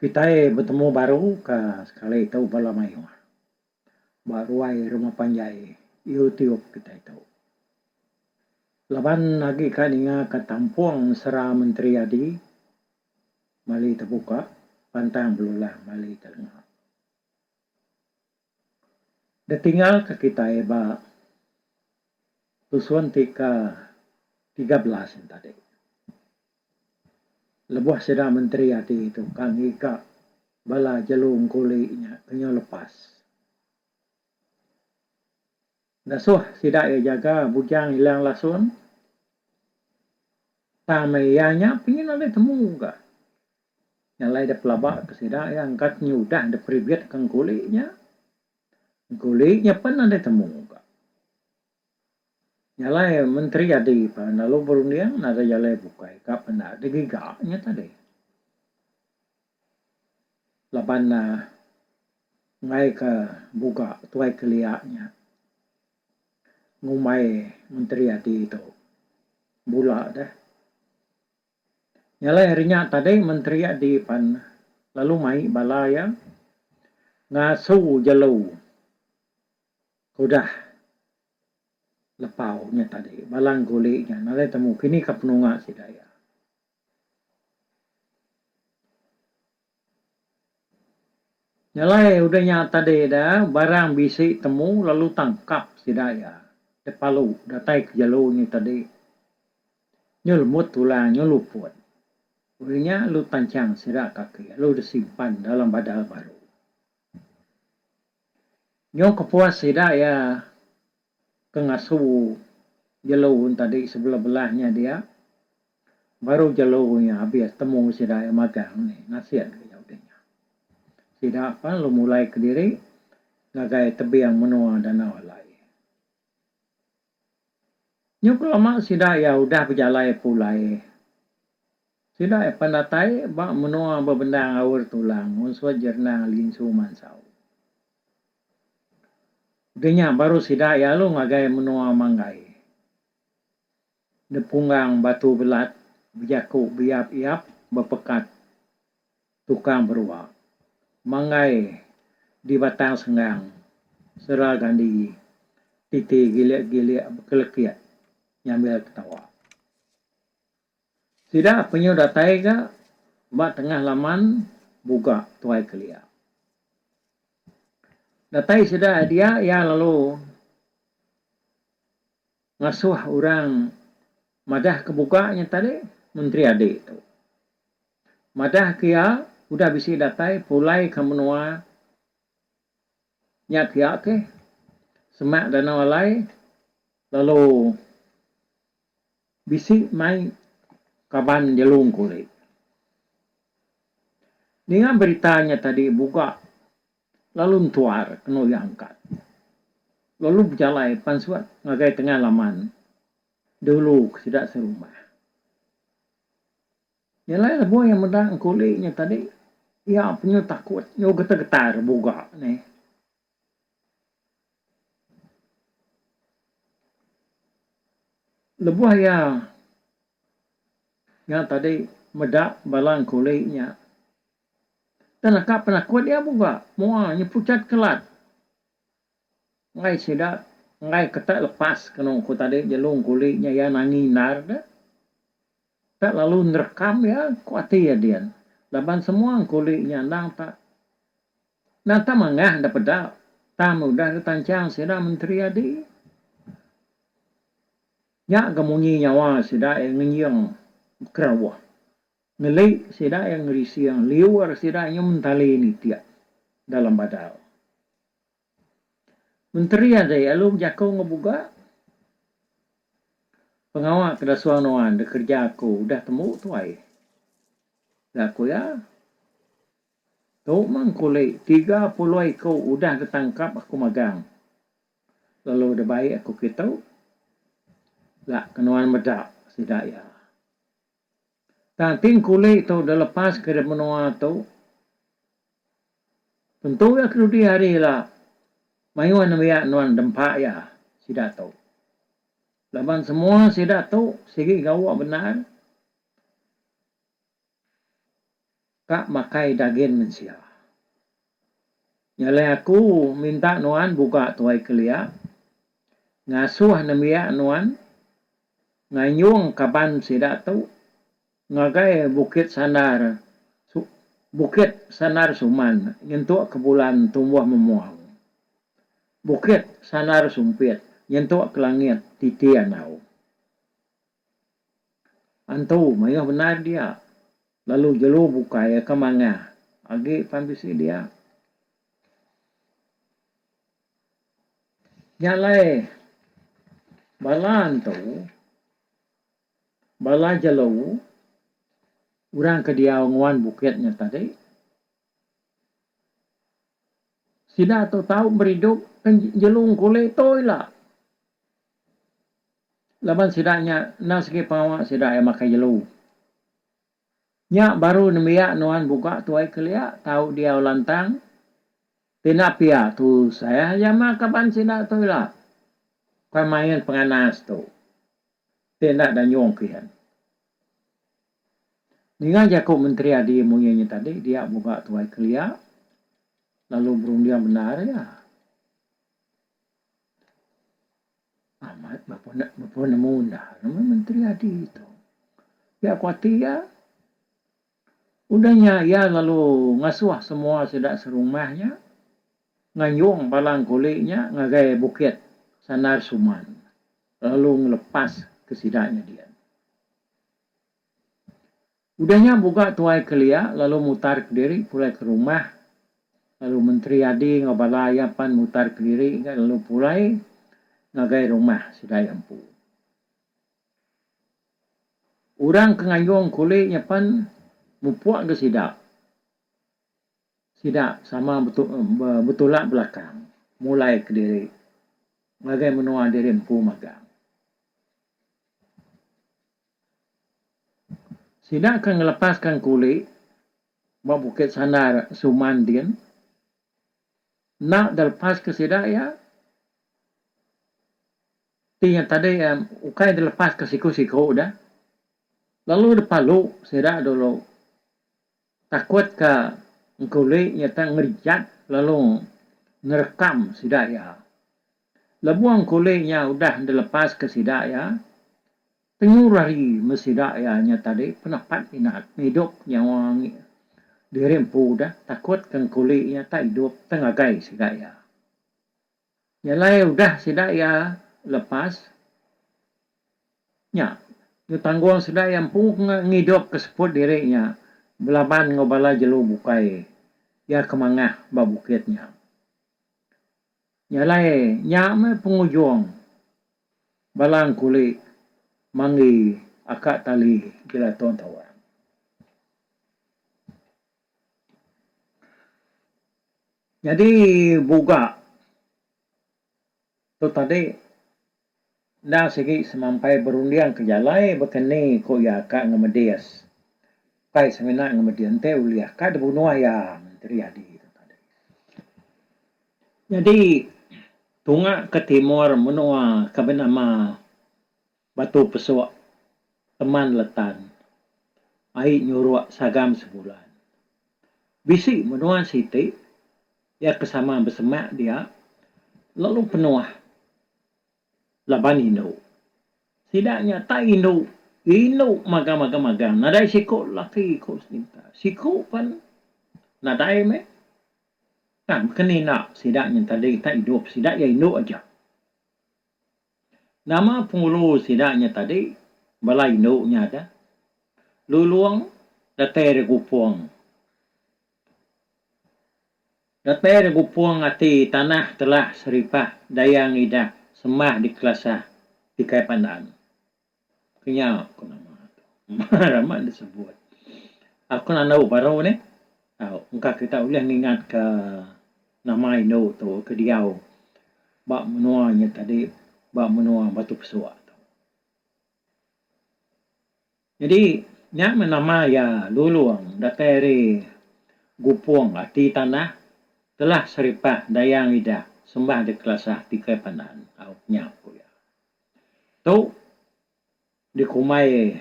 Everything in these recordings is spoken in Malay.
Kita bertemu baru ke sekali tahu bala mayo. Baru ay rumah panjai YouTube kita itu. Laban lagi kan inga katampuang sera menteri adi mali terbuka pantang belulah mali terengah. Dia tinggal ke kita ba tusuan tika 13 yang tadi. Lebuh sedang menteri adi itu kan ika bala jalung kulinya kena lepas. Nasuh sidak ya jaga bujang hilang lasun. Tamayanya pingin ada temu ka. Yang lain ada pelabak ke sidak yang angkat nyudah ada pribet kang kulinya. Kulinya pun ada temu ka. Yang lain menteri ada pa lalu berunding nada jalai bukai ka pernah ada gigaknya tadi. Laban ngai ke buka tuai keliaknya. Ngumai menteri adi itu. Bula dah. Nyalai harinya tadi menteri adi pan lalu mai balaya ngasu jalau. Udah lepaunya tadi balang guliknya nalai temu kini kapenunga si daya. Nyalai udahnya tadi dah barang bisi temu lalu tangkap si daya. De palu datai ke jalunya tadi. Nyelmut tulang nyeluput. Udahnya lu tancang sidak kaki lu disimpan dalam badal baru. Nyok kepuas sidak ya kengasu jalur tadi sebelah-belahnya dia. Baru jalurnya habis temu sidak ya magang nih nasihat ke udahnya. Sidak apa lu mulai ke diri ngagai tebiang menua danau alai. Nyok lama sidak ya udah berjalai pulai. Sidak ya pandatai bak menua berbendang awur tulang unsur jernang linsu mansau. Udahnya baru sidak ya lu ngagai menua manggai. Depunggang batu belat berjakuk biap-iap berpekat tukang beruak. Mangai di batang senggang seragan di titi gilik-gilik berkelekiat nyambil ketawa. Tidak penyu datai ka bak tengah laman buka tuai kelia. Datai sudah dia ya lalu ngasuh orang madah kebukanya tadi menteri adik itu. Madah kia udah bisi datai pulai ke menua nyak kia ke semak danau alai lalu bisi mai kaban jalung kulit. Dengan beritanya tadi buka lalu tuar kena diangkat. Lalu berjalan pansuat ngagai tengah laman. Dulu tidak serumah. Yang lain buah yang medang kulitnya tadi. Ya punya takut. Nyo getar-getar buka nih. Lebuah yang tadi medak balang kulitnya. Dan akak penakut dia buka. Muanya pucat kelat. Ngai sidak. Ngai ketak lepas. Kena aku tadi jalung kulitnya ya nanginar dah. Tak lalu nerekam ya kuati ya dia. Laban semua kulitnya nang tak. Nang tak mangah dapat dak. Tamu dah ketancang sida menteri adi. Nyak kemunyi nyawa sida yang ngenyang kerawah. Ngelik sida yang ngerisiang. Liur sida yang mentali ni tiap dalam badal. Menteri adi alum jakau ngebuka. Pengawal kedasuanuan de kerja aku dah temu tuai. Dah aku ya. Tuh mang kulit 30 ekor udah ketangkap aku magang. Lalu dah baik aku kita. Lah kenuan medak sidak ya. Tanting kulit tu dah lepas ke menua tu. Tentu ya kerudi hari lah. Mayuan namanya nuan dempak ya sidak tu. Laban semua sidak tu segi gawak benar. kak makai daging mensia. Nyale aku minta nuan buka tuai kelia. Ngasuh namia nuan. Nganyung kaban sida tu. Ngagai bukit sanar. Bukit sanar suman. Nyentuk ke bulan tumbuh memuang. Bukit sanar sumpit. Nyentuk ke langit titian au. Antu mayah benar dia. Lalu jelu buka ya ke manga. Agi pambisi dia. Nyalai balan tu. Bala jelu. Urang ke dia nguan bukitnya tadi. Sida tu tahu beridup. Kan jelung kulit tu lah. Laban sidanya. Nasiki pawak sida yang makai jelu. Nya baru nemiak nuan buka tuai kelia. Tahu dia lantang. Tinapia tu saya yang makaban sida tu lah. Pemain penganas tu. Tidak dan nyong kian. Dengan Jakob Menteri Adi mungkinnya tadi. Dia buka tuai kelia. Lalu belum dia benar ya. Amat bapa nemu dah. Nama Menteri Adi itu. Ya kuatir ya. Udahnya ya lalu ngasuh semua sedak serumahnya. Nganyung balang kuliknya. Ngagai bukit sanar suman. Lalu ngelepas kesidaknya dia. Udahnya buka tuai kelia. Lalu mutar ke diri. Pulai ke rumah. Lalu Menteri Adi ngabala ayapan mutar ke diri. Lalu pulai ngagai rumah sidai empu. Orang kenganyong kuliknya pan mupuak ke sidak. Sidak sama betulak belakang. Mulai ke diri. Ngagai menua diri empu magang. Sidak akan melepaskan kulit. Buat bukit sanar suman dia. Nak dilepas ke sidak ya. Yang tadi ukai dilepas ke siku-siku dah. Lalu dipalu sidak dulu. Takut ke kulit nyata ngerijat. Lalu ngerekam sidak ya. Lebuang kulitnya udah dilepas ke sidak ya. Penyurari mesidak ya tadi. Penapat inat. Hidup yang dirempu dah. Takut kan kulitnya tak hidup. Tengagai sidak ya. Nyalai udah sidak ya. Lepas. Ya. Tangguang sidak yang pun ngidup keseput dirinya. Belaban ngobala jelu bukai. Ya kemangah babukitnya. Nyalai nyame pengujung. Balang kulit. Mangi akak tali gila tuan tawar. Jadi buka. Tu tadi. Dah segi semampai berundian ke jalai. Bekeni ko ya akak ngemedias. Kai semina ngemedian te uliah. Kai dibunuh ya Menteri Adi. Jadi. Tunga ke timur menua kabenama Batu Pesuak. Teman letan. Ai nyuruh sagam sebulan. Bisi menua siti. Ya kesama bersemak dia. Lalu penuah. Laban inu. Sidaknya tak inu. Inu magang. Nadai siku laki ikut seninta. Siku pan. Nadai me. Kan keni nak sidaknya tadi tak hidup. Sidak ya inu aja. Nama pengulu sidaknya tadi. Balai inu nya ada. Luluang. Datai regupuang. Datai regupuang ati tanah telah seripah. Dayang idah. Semah di kelasah. Di kai pandaan. Kenya aku nama tu. Ramai disebut. Aku nak tahu baru ni. Engkau kita boleh ingat ke nama itu tu ke diau. Bak menuanya tadi. Bak menua Batu Pesuak tu. Jadi. Nyak menama ya luluang. Dateri gupuang ati tanah. Telah seripah dayang idah. Sembah di kelasah di kai pandaan. Nyak aku ya. Tu. Di kumai.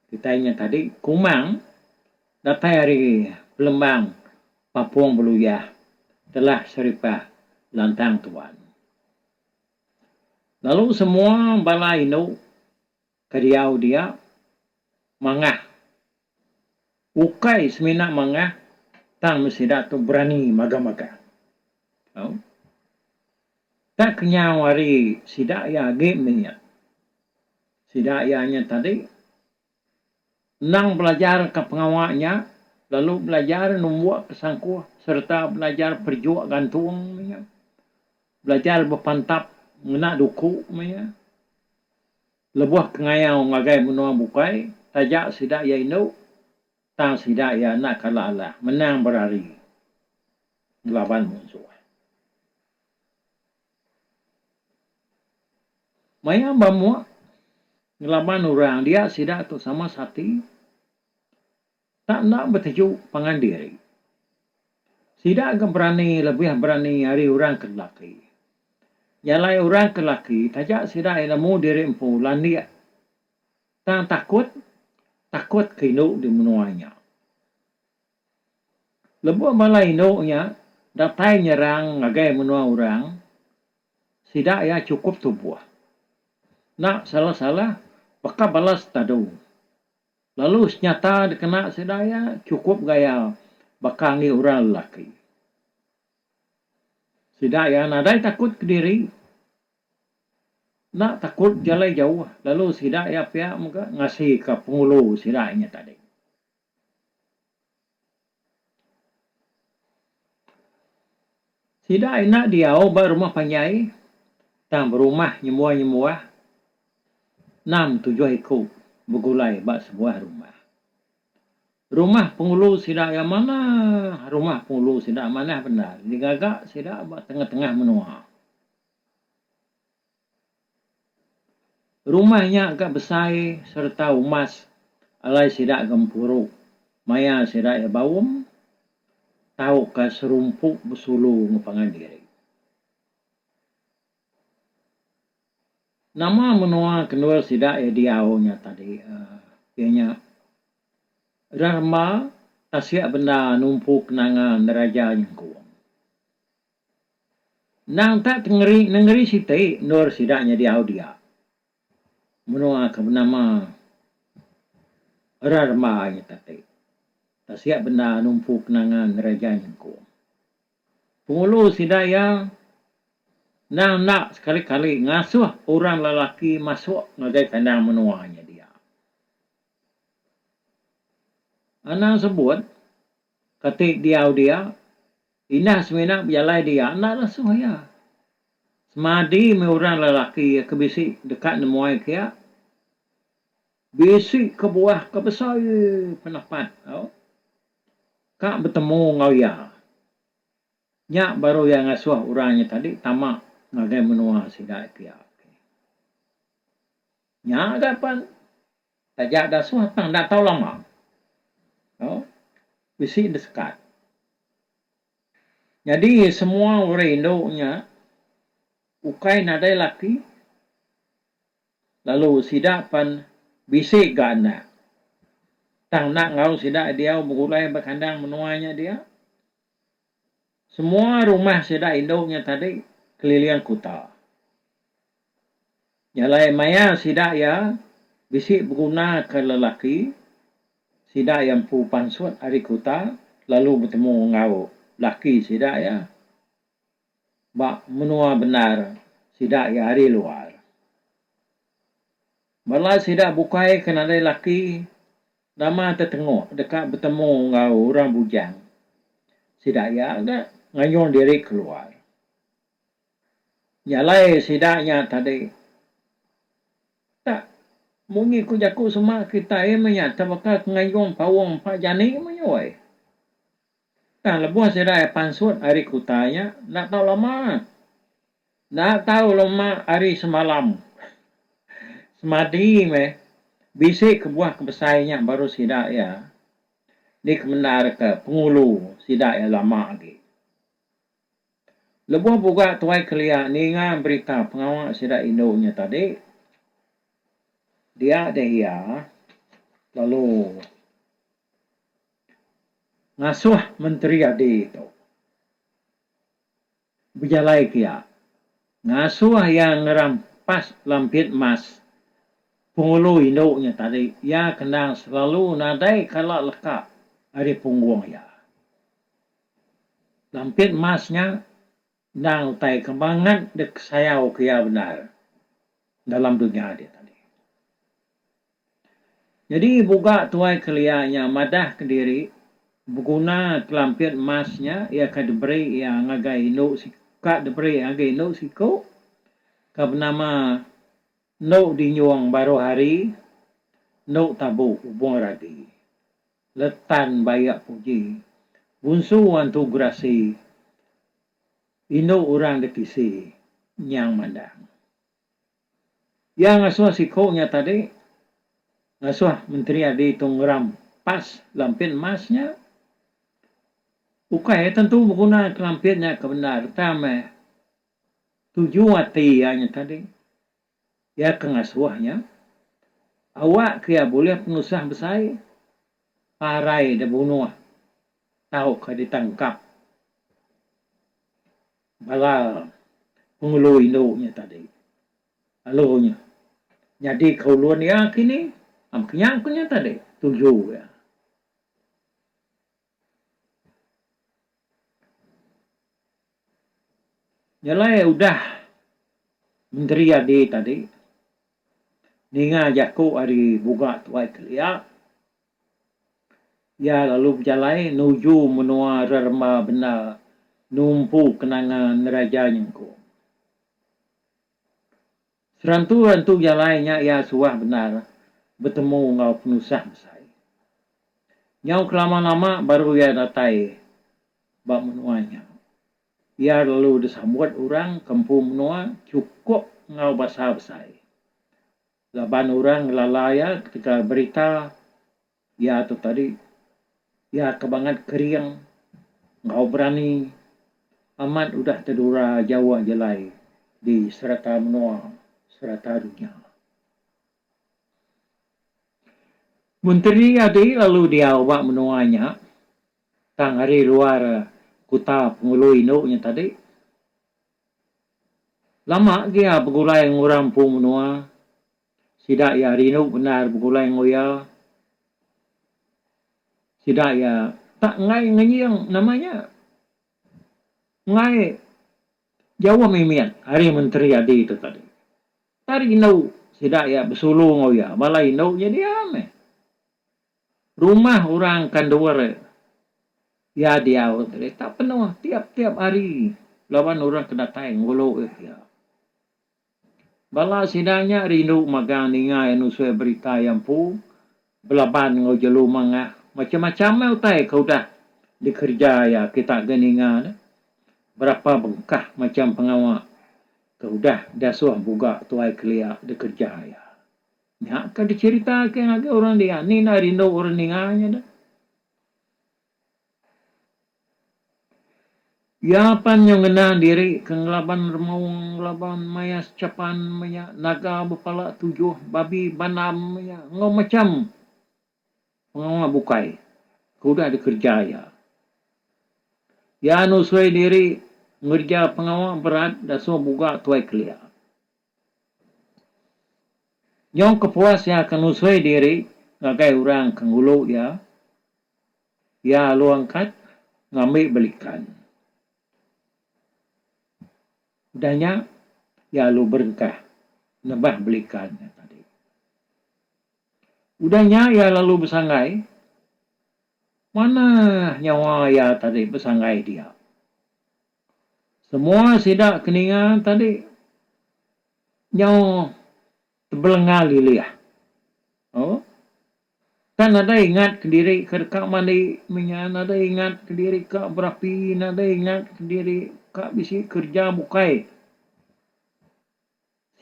Kitanya tadi. Kumang. datai hari Pelembang, Papuang Beluyah telah seripah lantang tuan. Lalu semua bala ino kediau dia mangah. Ukai semina mangah tang mesida tu berani maga-maga. Oh. Tak kenyang hari sidak ya game ni. Sidak ianya tadi nang belajar ke pengawaknya, lalu belajar membuat kesangkuh serta belajar perjuang gantung, belajar berpantap ngena duku, lebuh kengayau ngagai menua bukai, tajak sidak ya ino, tang sidak ya nak kalah menang berari ngelawan musuh. Maya bamu ngelawan orang dia sidak tu sama sati, tak nak bertuju pangan diri. Sidak akan berani, lebih berani hari orang kelaki. Yalai orang kelaki, tajak sidak ilmu diri empu landi. Tang takut kinu di menuanya. Lebuh malai inoknya, datai nyerang ngagai menua orang, sidak ya cukup tubuh. Nak salah-salah, baka balas tadu. Lalu senyata dikena sidak ya cukup gaya baka ngi orang lelaki. Sidak ya nadai takut ke diri. Nak takut jalan jauh. Lalu sidak ya pihak muka ngasih ke pengulu sidaknya tadi. Sidak nak dia berumah panjai. Tang berumah nyemua-nyemua. 6-7 ekor bergulai bak sebuah rumah. Rumah pengulu sidak yang mana? Rumah pengulu sidak mana benar? Digagak sidak bak tengah-tengah menua. Rumahnya agak besar serta umas alai sidak gempuruk. Maya sidak ya bawum. Tahu ke serumpuk bersulu ngepangan diri. Nama menua kenal sidak ya diaunya tadi. Ianya Rama tasya benda numpuk kenangan neraja nyengkuang. Nang tak nengeri siti nur sidaknya diau dia. Menua ke bernama Rama nya tadi. Tasya benda numpuk kenangan neraja nyengkuang. Pengulu sidak yang nang nak sekali-kali ngasuh orang lelaki masuk ngagai kandang menuanya dia. Anang sebut ketik diau dia, inah semina berjalai dia, nak rasuh ya. Semadi me orang lelaki kebisik dekat nemuai kia, bisik ke buah ke besar penapat. Oh. Kak bertemu ngau ya. Nyak baru yang ngasuh orangnya tadi tamak ngagai menua sidak kia. Nyak kapan? Tajak dah suah tang dah tahu lama. Oh. Bisik dekat. Jadi semua orang Indo-nya ukai nadai laki lalu sidak pan bisik ke anak. Tang nak ngau sidak dia bergulai berkandang menuanya dia. Semua rumah sidak Indo-nya tadi keliling kota. Nyalai maya sidak ya bisik berguna ke lelaki. Sidak yang pu pansut hari kota lalu bertemu ngau laki sidak ya. Bak menua benar sidak ya hari luar. Bala sidak bukai kena ada laki nama tertengok dekat bertemu ngau orang bujang. Sidak ya agak ngayong diri keluar. Nyalai sidaknya tadi tak mungi ku jaku semua kita menyata bakal ngayong pawong pak jani menyoi. Kan lebuh sidak pansut hari kutanya nak tahu lama. Nak tahu lama hari semalam. Semadi bisik ke buah kebesarnya baru sidak ya. Ni kemenar ke pengulu sidak ya lama lagi. Lebuh buka tuai kelia ni ngah berita pengawak sidak Indo-nya tadi. Dia ada ya. Lalu ngasuh menteri adi itu. Berjalai kia. Ngasuh yang ngerampas lampit mas. Pengulu induknya tadi. Ya kena selalu nadai kalau lekap. Ada punggung ya. Lampit masnya nang tai kembangan dek sayau kia benar. Dalam dunia dia tadi. Jadi buka tuai kelianya madah ke diri. Berguna lampit masnya. Ia akan diberi yang ngagai induk. Kak diberi yang ngagai induk siku. Kak bernama no dinyuang baru hari, no tabu ubung ragi. Letan bayak puji, bunsu wantu grasi, ino orang dekisi, nyang mandang. Yang ngasuh sikonya tadi, ngasuh menteri adi tunggram pas lampin masnya, ukai tentu berguna lampinnya kebenar, tame tujuh hati hanya tadi, ya kengasuhnya, awak kia boleh pengusah besar, parai dan bunuh, tahu ke ditangkap. Bala pengulu induknya tadi. Alunya. Jadi kauluan ya kini, kenyangkunya tadi, tujuh ya. Nyalai udah menteri adi tadi, ninga jaku ari buka tuai kelia, ya lalu berjalai nuju menua rerma benar numpu kenangan raja nyengku. Serantu-rantu jalainya ya suah benar bertemu ngau penusah besar. Nyau kelama-lama baru ya datai bak menuanya. Ya lalu disambut orang kampung menua cukup ngau bahasa besar. Laban orang lalaya ketika berita ya tu tadi ya kebangat keriang ngau berani amat udah terdura Jawa jelai di serata menua serata dunia. Menteri adi lalu dia awak menuanya tang hari luar kota pengulu induknya tadi. Lama dia bergulai ngurang pun menua. Sidak ya rinuk benar bergulai ngoya. Sidak ya tak ngai ngenyang namanya. Ngai Jawa mimian hari menteri adi itu tadi. Tari inau sidak ya bersulu ngoya. Balai inau jadi ame. Rumah orang kanduar ya dia tadi tak penuh tiap-tiap hari. Lawan orang kena tayang ngulu ya. Bala sidanya rindu magang ninga yang usai berita yang pu belaban ngojelu mangah macam-macam utai kau dah dikerja ya kita geninga berapa bengkah macam pengawak kau dah suah buka tuai kelia dikerja ya. Ya kan diceritakan agak orang dia ni nak rindu orang ninganya dah. Ya pan yang kena diri kengelaban remung ngelaban mayas capan maya naga berpala tujuh babi banam maya ngau macam pengawal bukai kuda dikerja ya. Ya nusui diri ngerja pengawal berat dan semua buka tuai kelia. Yang kepuas ya akan nusui diri ngagai orang kengulu ya. Ya lu angkat ngambil belikan. Udahnya ya lu berkah nebah belikannya tadi. Udahnya ya lalu bersangai. Mana nyawa ya tadi bersangai dia. Semua sidak keningan tadi nyawa terbelengah liliah. Oh, kan ada ingat ke diri kak mandi minyak, ada ingat ke diri kak berapi, ada ingat ke diri kak bisi kerja bukai.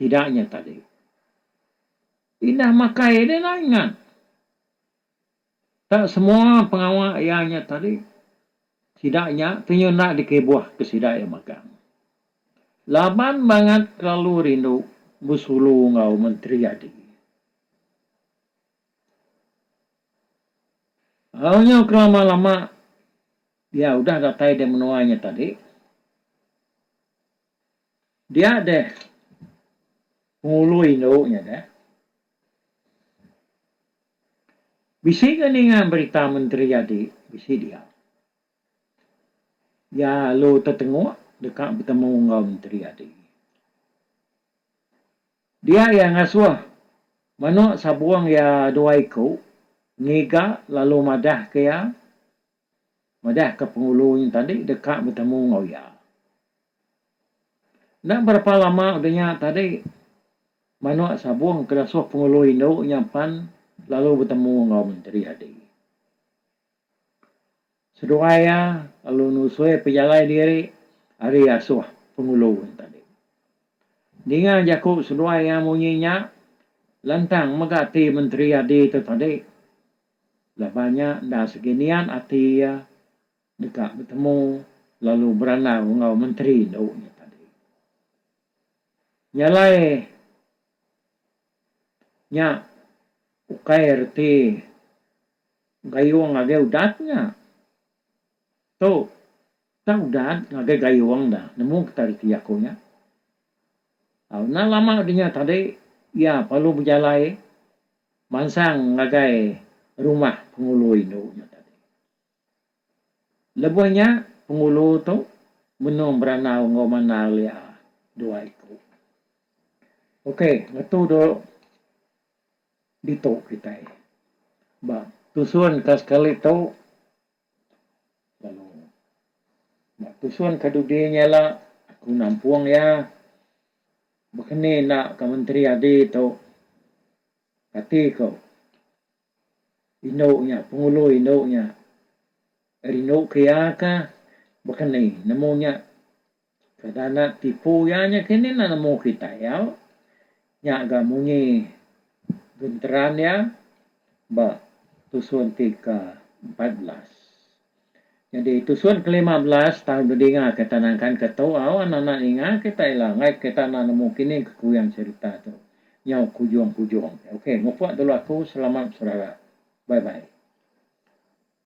Sidaknya tadi. Indah makai dia nak ingat. Tak semua pengawal ianya tadi. Sidaknya tinyu nak dikebuah ke sidak yang makan. Laban banget lalu rindu busulu ngau menteri adi. Awalnya kelama-lama dia udah datai dia menuanya tadi. Dia ada pengului nya dah. Bisi kan dengan berita menteri jadi, bisi dia. Ya lo tertengok dekat bertemu dengan menteri jadi. Dia yang ngasuh manuk sabuang ya dua ikut ngiga lalu madah ke ya madah ke pengulu yang tadi dekat bertemu dengan ya. Nak berapa lama udahnya tadi manuk sabuang ke suah pengulu Indo nyampan lalu bertemu dengan menteri tadi. Seduaya lalu nusui pejalai diri hari asuh pengulu yang tadi. Dengan jakuk seduaya munyinya lantang megati menteri adi itu tadi. Lah banyak dah seginian hati ya dekat bertemu lalu beranau dengan menteri Indo tadi. Nyalai nya ukai reti gayung age udatnya. Tu tak udat age gayung dah. Nemu kita reti akunya. Nah lama dinya tadi ya perlu berjalai mansang ngagai rumah pengulu Indo tadi. Lebihnya pengulu tu menung beranau ngomanal ya dua ikut. Okey, itu do ditok kita. Ba, tusuan kas kali tu lalu. Ba, tusuan kadudinya lah aku nampuang ya. Bekene nak ke menteri adi tu. Kati kau. Indo-nya, pengulu Indo-nya. Rino kaya ka bekene namunya kadana tipu ya nya kini na namu kita ya. Nya ga munyi genteran ya ba tusuan tika 14. Jadi tusuan ke-15 tahun berdinga kita nangkan ketua anak-anak inga kita ilangai kita nanamu kini kekuyang cerita tu. Nyau kujung-kujung. Okey, ngupuk dulu aku. Selamat saudara. Bye-bye.